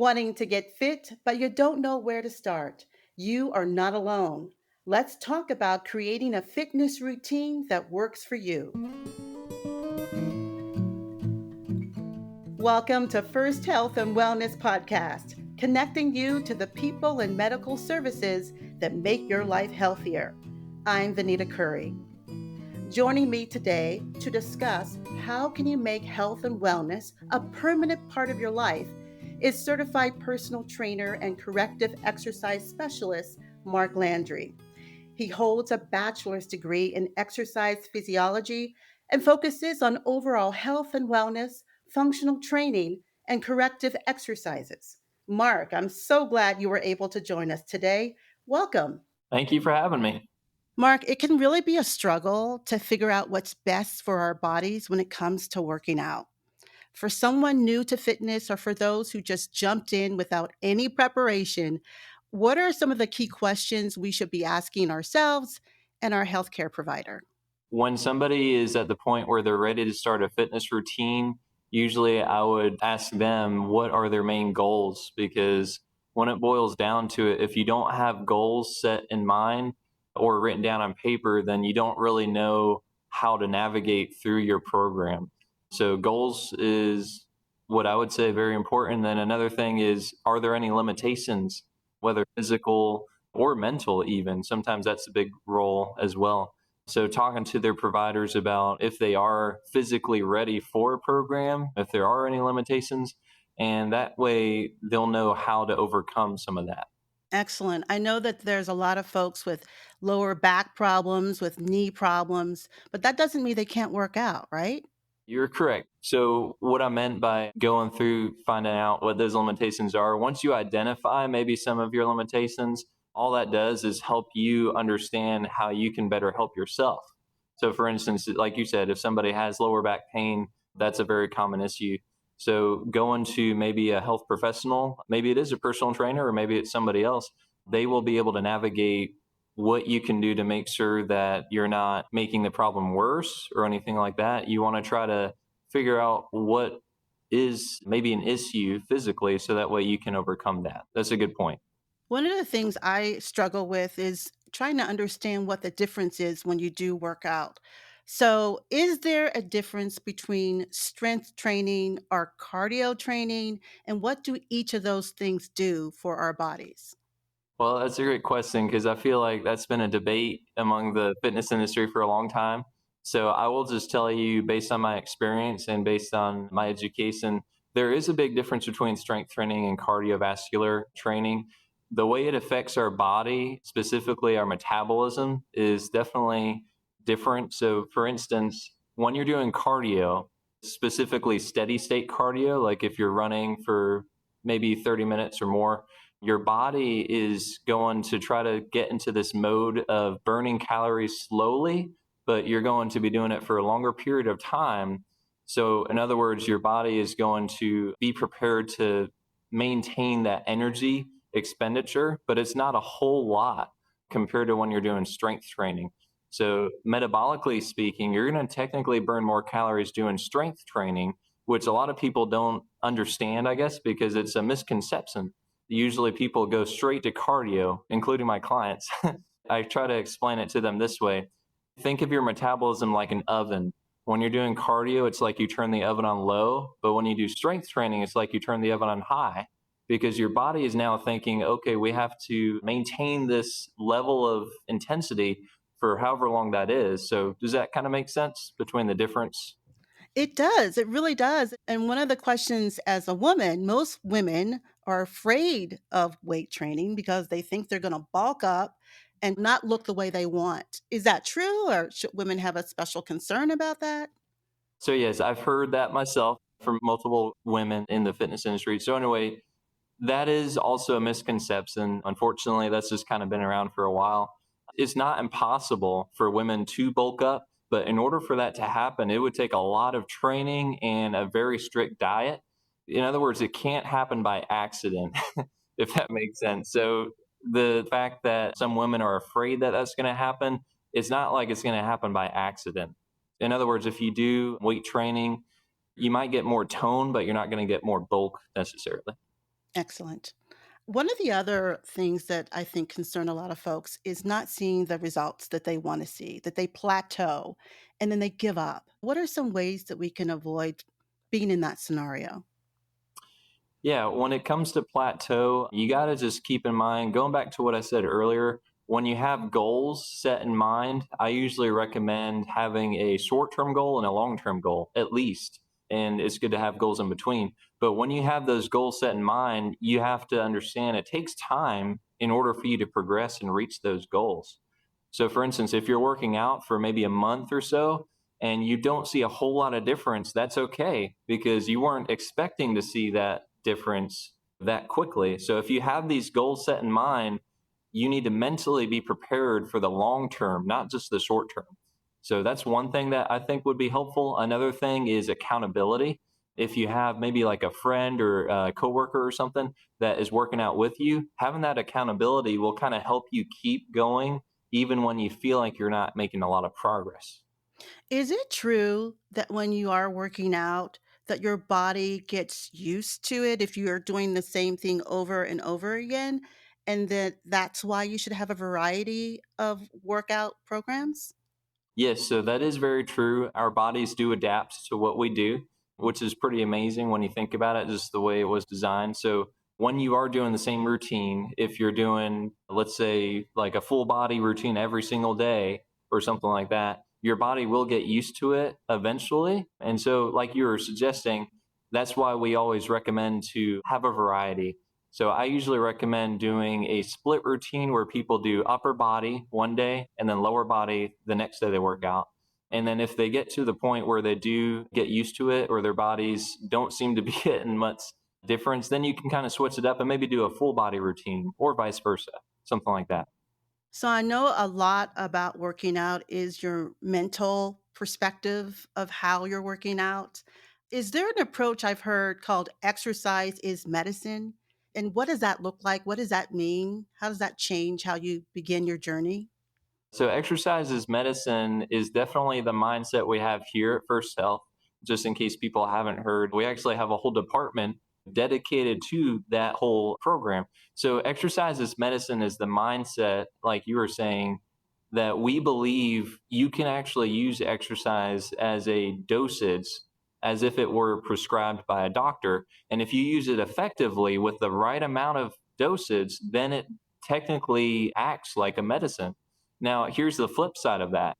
Wanting to get fit, but you don't know where to start? You are not alone. Let's talk about creating a fitness routine that works for you. Welcome to First Health and Wellness Podcast, connecting you to the people and medical services that make your life healthier. I'm Vanita Curry. Joining me today to discuss how can you make health and wellness a permanent part of your life is certified personal trainer and corrective exercise specialist Mark Landry. He holds a bachelor's degree in exercise physiology and focuses on overall health and wellness, functional training, and corrective exercises. Mark, I'm so glad you were able to join us today. Welcome. Thank you for having me. Mark, it can really be a struggle to figure out what's best for our bodies when it comes to working out. For someone new to fitness or for those who just jumped in without any preparation, what are some of the key questions we should be asking ourselves and our healthcare provider? When somebody is at the point where they're ready to start a fitness routine, usually I would ask them what are their main goals, because when it boils down to it, if you don't have goals set in mind or written down on paper, then you don't really know how to navigate through your program. So goals is what I would say very important. Then another thing is, are there any limitations, whether physical or mental even? Sometimes that's a big role as well. So talking to their providers about if they are physically ready for a program, if there are any limitations, and that way they'll know how to overcome some of that. Excellent. I know that there's a lot of folks with lower back problems, with knee problems, but that doesn't mean they can't work out, right? You're correct. So what I meant by going through finding out what those limitations are, once you identify maybe some of your limitations, all that does is help you understand how you can better help yourself. So for instance, like you said, if somebody has lower back pain, that's a very common issue. So going to maybe a health professional, maybe it is a personal trainer or maybe it's somebody else, they will be able to navigate what you can do to make sure that you're not making the problem worse or anything like that. You want to try to figure out what is maybe an issue physically so that way you can overcome that. That's a good point. One of the things I struggle with is trying to understand what the difference is when you do work out. So, is there a difference between strength training or cardio training? And what do each of those things do for our bodies? Well, that's a great question because I feel like that's been a debate among the fitness industry for a long time. So I will just tell you, based on my experience and based on my education, there is a big difference between strength training and cardiovascular training. The way it affects our body, specifically our metabolism, is definitely different. So, for instance, when you're doing cardio, specifically steady state cardio, like if you're running for maybe 30 minutes or more, your body is going to try to get into this mode of burning calories slowly, but you're going to be doing it for a longer period of time. So, in other words, your body is going to be prepared to maintain that energy expenditure, but it's not a whole lot compared to when you're doing strength training. So, metabolically speaking, you're going to technically burn more calories doing strength training, which a lot of people don't understand, I guess, because it's a misconception. Usually people go straight to cardio, including my clients. I try to explain it to them this way. Think of your metabolism like an oven. When you're doing cardio, it's like you turn the oven on low, but when you do strength training, it's like you turn the oven on high because your body is now thinking, okay, we have to maintain this level of intensity for however long that is. So, does that kind of make sense between the difference? It does. It really does. And one of the questions as a woman, most women are afraid of weight training because they think they're going to bulk up and not look the way they want. Is that true? Or should women have a special concern about that? So, yes, I've heard that myself from multiple women in the fitness industry. So, anyway, that is also a misconception. Unfortunately, that's just kind of been around for a while. It's not impossible for women to bulk up, but in order for that to happen, it would take a lot of training and a very strict diet. In other words, it can't happen by accident, if that makes sense. So, the fact that some women are afraid that that's going to happen, it's not like it's going to happen by accident. In other words, if you do weight training, you might get more tone, but you're not going to get more bulk necessarily. Excellent. One of the other things that I think concern a lot of folks is not seeing the results that they want to see, that they plateau and then they give up. What are some ways that we can avoid being in that scenario? Yeah, when it comes to plateau, you got to just keep in mind, going back to what I said earlier, when you have goals set in mind, I usually recommend having a short term goal and a long term goal, at least. And it's good to have goals in between. But when you have those goals set in mind, you have to understand it takes time in order for you to progress and reach those goals. So, for instance, if you're working out for maybe a month or so, and you don't see a whole lot of difference, that's okay because you weren't expecting to see that difference that quickly. So if you have these goals set in mind, you need to mentally be prepared for the long term, not just the short term. So that's one thing that I think would be helpful. Another thing is accountability. If you have maybe like a friend or a coworker or something that is working out with you, having that accountability will kind of help you keep going even when you feel like you're not making a lot of progress. Is it true that when you are working out, that your body gets used to it if you are doing the same thing over and over again, and that that's why you should have a variety of workout programs? Yes, so that is very true. Our bodies do adapt to what we do, which is pretty amazing when you think about it, just the way it was designed. So, when you are doing the same routine, if you're doing, let's say, like a full body routine every single day or something like that, your body will get used to it eventually. And so, like you were suggesting, that's why we always recommend to have a variety. So I usually recommend doing a split routine where people do upper body one day and then lower body the next day they work out. And then if they get to the point where they do get used to it or their bodies don't seem to be getting much difference, then you can kind of switch it up and maybe do a full body routine or vice versa, something like that. So I know a lot about working out is your mental perspective of how you're working out. Is there an approach I've heard called exercise is medicine? And what does that look like? What does that mean? How does that change how you begin your journey? So, exercise is medicine is definitely the mindset we have here at First Health. Just in case people haven't heard, we actually have a whole department dedicated to that whole program. So, exercise is medicine is the mindset, like you were saying, that we believe you can actually use exercise as a dosage as if it were prescribed by a doctor. And if you use it effectively with the right amount of dosage, then it technically acts like a medicine. Now, here's the flip side of that.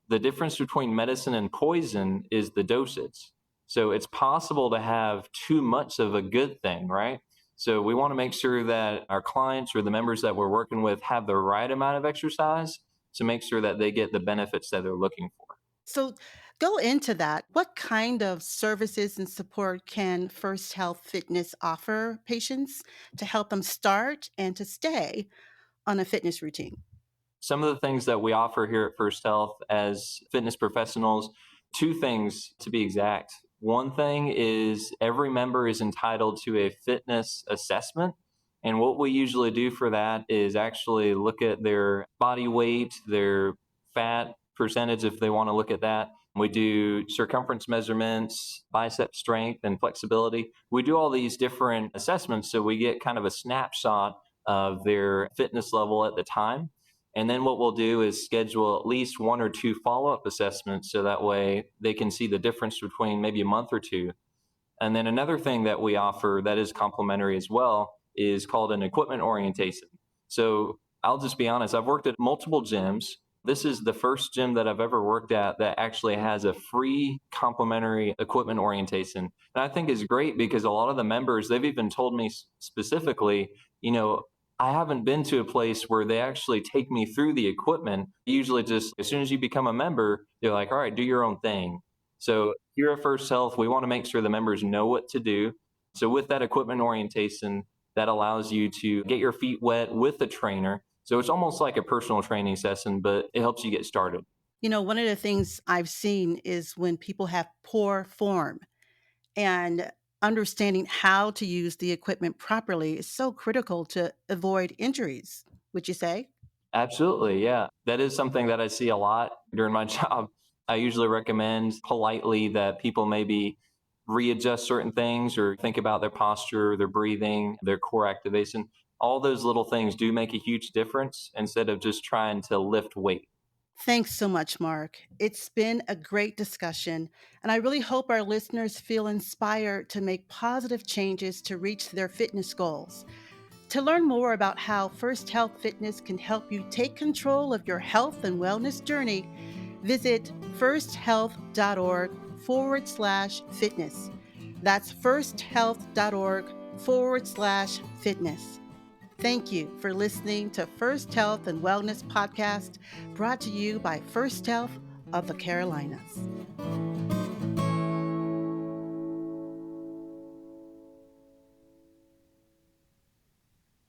The difference between medicine and poison is the dosage. So it's possible to have too much of a good thing, right? So we want to make sure that our clients or the members that we're working with have the right amount of exercise to make sure that they get the benefits that they're looking for. So go into that. What kind of services and support can First Health Fitness offer patients to help them start and to stay on a fitness routine? Some of the things that we offer here at First Health as fitness professionals, two things to be exact. One thing is every member is entitled to a fitness assessment. And what we usually do for that is actually look at their body weight, their fat percentage, if they want to look at that. We do circumference measurements, bicep strength, and flexibility. We do all these different assessments so we get kind of a snapshot of their fitness level at the time. And then what we'll do is schedule at least one or two follow up assessments so that way they can see the difference between maybe a month or two. And then another thing that we offer that is complementary as well is called an equipment orientation. So I'll just be honest, I've worked at multiple gyms. This is the first gym that I've ever worked at that actually has a free complimentary equipment orientation. And I think is great because a lot of the members, they've even told me specifically, I haven't been to a place where they actually take me through the equipment. Usually, just as soon as you become a member, they're like, all right, do your own thing. So, here at First Health, we want to make sure the members know what to do. So, with that equipment orientation, that allows you to get your feet wet with a trainer. So, it's almost like a personal training session, but it helps you get started. One of the things I've seen is when people have poor form and understanding how to use the equipment properly is so critical to avoid injuries, would you say? Absolutely. Yeah. That is something that I see a lot during my job. I usually recommend politely that people maybe readjust certain things or think about their posture, their breathing, their core activation. All those little things do make a huge difference instead of just trying to lift weight. Thanks so much, Mark. It's been a great discussion, and I really hope our listeners feel inspired to make positive changes to reach their fitness goals. To learn more about how First Health Fitness can help you take control of your health and wellness journey, visit firsthealth.org/fitness. That's firsthealth.org/fitness. Thank you for listening to First Health and Wellness Podcast, brought to you by First Health of the Carolinas.